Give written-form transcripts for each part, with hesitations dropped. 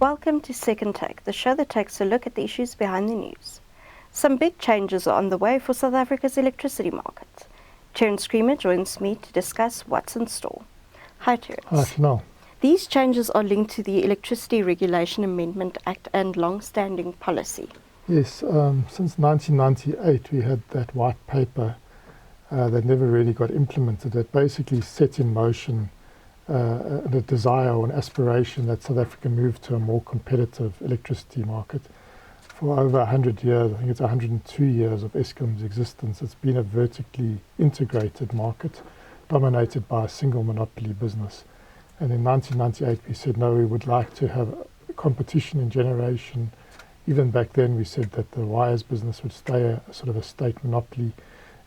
Welcome to Second Take, the show that takes a look at the issues behind the news. Some big changes are on the way for South Africa's electricity market. Terence Creamer joins me to discuss what's in store. Hi, Terence. Hi, Chanel. These changes are linked to the Electricity Regulation Amendment Act and long-standing policy. Yes, since 1998 we had that white paper that never really got implemented. It basically set in motion the desire or an aspiration that South Africa move to a more competitive electricity market. For over 100 years, I think it's 102 years of Eskom's existence, it's been a vertically integrated market dominated by a single monopoly business. And in 1998 we said, no, we would like to have competition in generation. Even back then we said that the wires business would stay a sort of a state monopoly,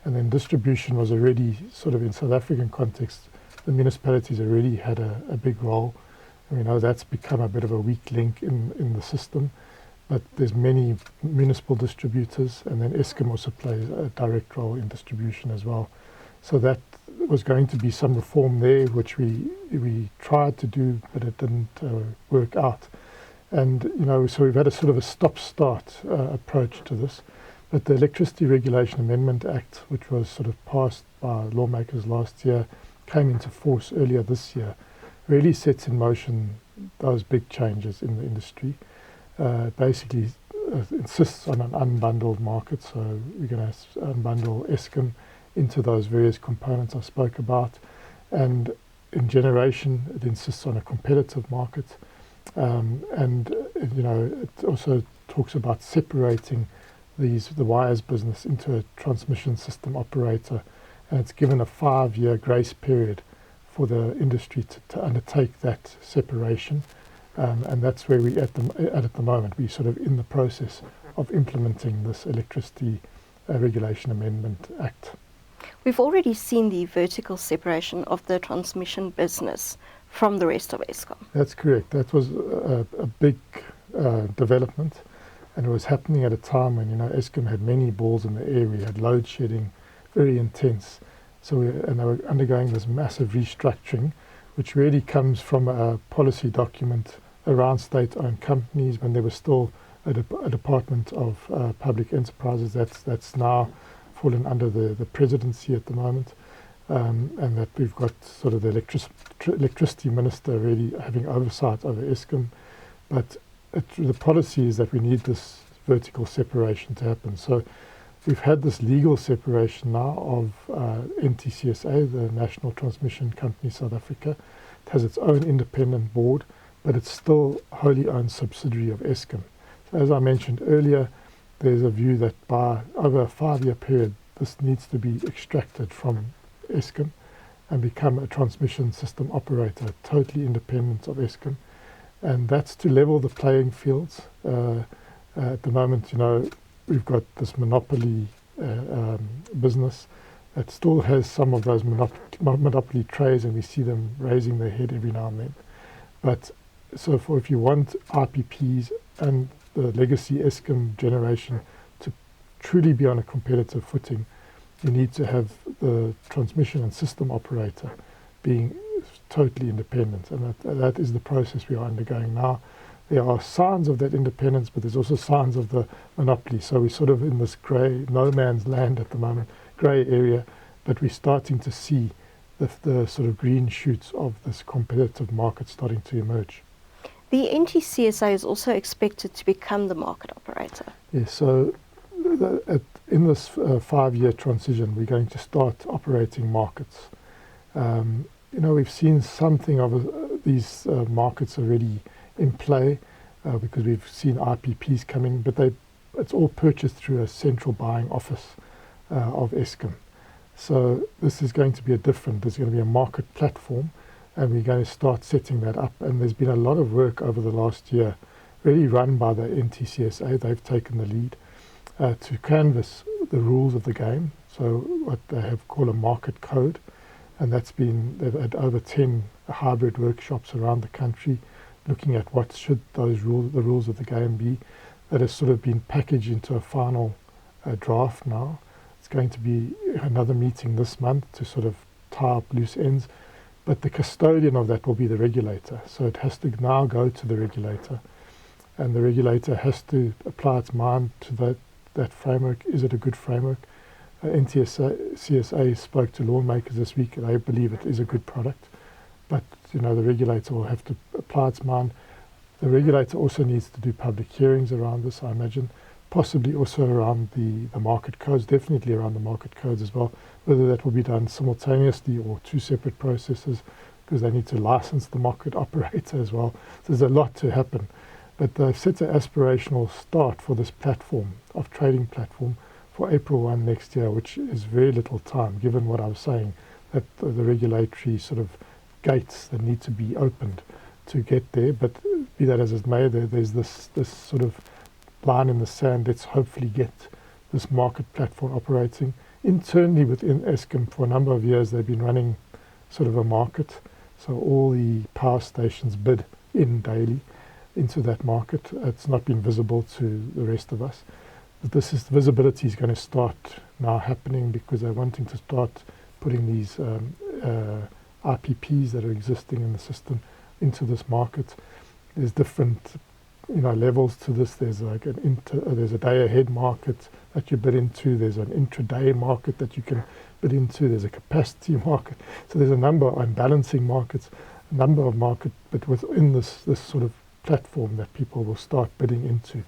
and then distribution was already sort of in South African context, the municipalities already had a big role. And we know that's become a bit of a weak link in the system, but there's many municipal distributors, and then Eskom also plays a direct role in distribution as well. So that was going to be some reform there, which we tried to do, but it didn't work out. And so we've had a sort of a stop-start approach to this. But the Electricity Regulation Amendment Act, which was sort of passed by lawmakers last year, came into force earlier this year, really sets in motion those big changes in the industry. Basically insists on an unbundled market, so we're going to unbundle Eskom into those various components I spoke about. And in generation, it insists on a competitive market. It also talks about separating the wires business into a transmission system operator, and it's given a 5-year grace period for the industry to undertake that separation, and that's where we at the moment. We're sort of in the process of implementing this Electricity Regulation Amendment Act. We've already seen the vertical separation of the transmission business from the rest of Eskom. That's correct. That was a big development, and it was happening at a time when Eskom had many balls in the air. We had load shedding, very intense. And they were undergoing this massive restructuring, which really comes from a policy document around state-owned companies when there was still a Department of Public Enterprises that's now fallen under the presidency at the moment, and that we've got sort of the electricity minister really having oversight over Eskom. But the policy is that we need this vertical separation to happen. So we've had this legal separation now of NTCSA, the National Transmission Company South Africa. It has its own independent board, but it's still a wholly owned subsidiary of Eskom. So as I mentioned earlier, there's a view that by over a 5-year period, this needs to be extracted from Eskom and become a transmission system operator, totally independent of Eskom. And that's to level the playing fields. At the moment, we've got this monopoly business that still has some of those monopoly trays, and we see them raising their head every now and then. But so if you want IPPs and the legacy Eskom generation to truly be on a competitive footing, you need to have the transmission and system operator being totally independent, and that is the process we are undergoing now. There are signs of that independence, but there's also signs of the monopoly. So we're sort of in this grey, no man's land at the moment, grey area, but we're starting to see the sort of green shoots of this competitive market starting to emerge. The NTCSA is also expected to become the market operator. Yes, so in this 5-year transition, we're going to start operating markets. We've seen something of these markets already in play because we've seen IPPs coming, but it's all purchased through a central buying office of Eskom. So this is going to be there's going to be a market platform, and we're going to start setting that up. And there's been a lot of work over the last year, really run by the NTCSA. They've taken the lead to canvass the rules of the game, so what they have called a market code. And they've had over 10 hybrid workshops around the country looking at what should the rules of the game be. That has sort of been packaged into a final draft now. It's going to be another meeting this month to sort of tie up loose ends. But the custodian of that will be the regulator. So it has to now go to the regulator. and the regulator has to apply its mind to that framework. Is it a good framework? CSA spoke to lawmakers this week, and they believe it is a good product, but the regulator will have to apply its mind. The regulator also needs to do public hearings around this, I imagine, possibly also around the market codes, definitely around the market codes as well, whether that will be done simultaneously or two separate processes, because they need to license the market operator as well. So there's a lot to happen. But they've set an aspirational start for this platform, of trading platform, for April 1 next year, which is very little time, given what I was saying, that the regulatory sort of gates that need to be opened to get there. But be that as it may, there's this sort of line in the sand. Let's hopefully get this market platform operating. Internally within Eskom, for a number of years, they've been running sort of a market. So all the power stations bid in daily into that market. It's not been visible to the rest of us. But visibility is going to start now happening, because they're wanting to start putting these IPPs that are existing in the system into this market. There's different levels to this. There's like there's a day ahead market that you bid into. There's an intraday market that you can bid into. There's a capacity market. So there's a number of balancing markets, a number of markets, but within this sort of platform that people will start bidding into.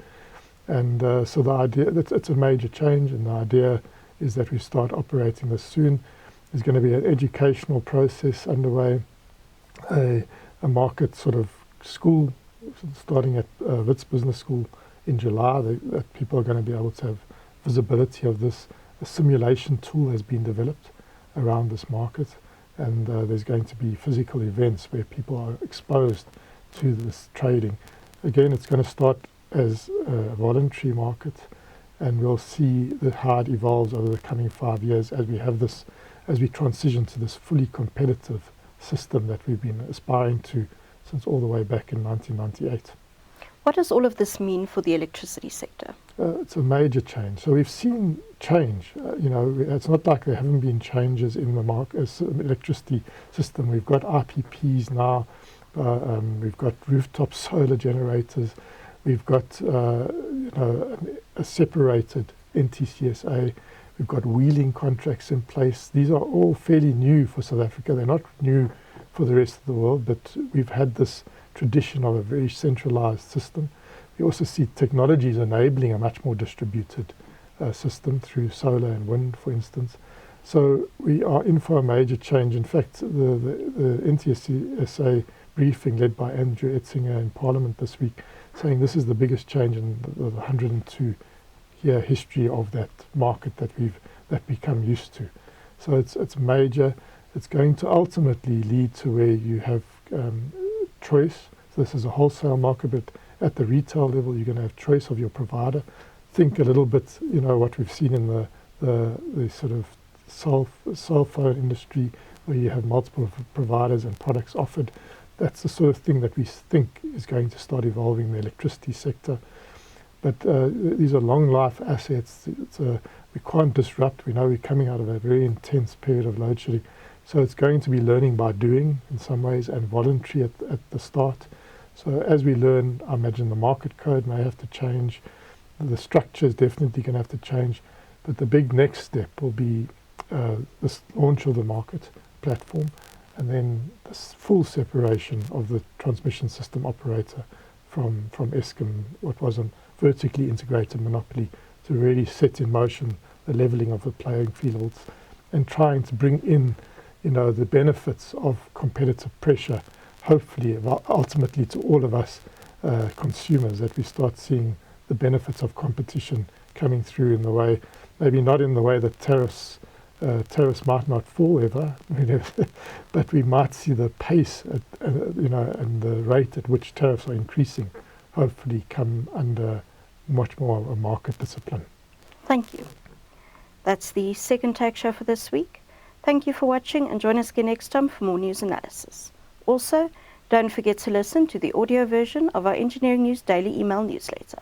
And so the idea, it's a major change, and the idea is that we start operating this soon. There's going to be an educational process underway, a market sort of school starting at Wits Business School in July, that people are going to be able to have visibility of this. A simulation tool has been developed around this market, and there's going to be physical events where people are exposed to this trading. Again, it's going to start as a voluntary market, and we'll see how it evolves over the coming 5 years as we transition to this fully competitive system that we've been aspiring to since all the way back in 1998. What does all of this mean for the electricity sector? It's a major change. So we've seen change. It's not like there haven't been changes in the electricity system. We've got IPPs now. We've got rooftop solar generators. We've got a separated NTCSA. We've got wheeling contracts in place. These are all fairly new for South Africa. They're not new for the rest of the world, but we've had this tradition of a very centralized system. We also see technologies enabling a much more distributed system through solar and wind, for instance. So we are in for a major change. In fact, the NTCSA briefing led by Andrew Etzinger in Parliament this week, saying this is the biggest change in the 102-year history of that market that we've become used to. So it's major. It's going to ultimately lead to where you have choice. So this is a wholesale market, but at the retail level, you're going to have choice of your provider. Think a little bit, what we've seen in the sort of cell phone industry, where you have multiple providers and products offered. That's the sort of thing that we think is going to start evolving the electricity sector. But these are long life assets. We can't disrupt. We know we're coming out of a very intense period of load shedding. So it's going to be learning by doing in some ways, and voluntary at the start. So as we learn, I imagine the market code may have to change. The structure is definitely going to have to change. But the big next step will be this launch of the market platform, and then this full separation of the transmission system operator from Eskom, what was a vertically integrated monopoly, to really set in motion the levelling of the playing fields and trying to bring in the benefits of competitive pressure, hopefully ultimately to all of us consumers, that we start seeing the benefits of competition coming through in the way, maybe not in the way that tariffs might not fall ever, but we might see the pace and the rate at which tariffs are increasing hopefully come under much more of a market discipline. Thank you. That's the Second Take Show for this week. Thank you for watching, and join us again next time for more news analysis. Also, don't forget to listen to the audio version of our Engineering News Daily email newsletter.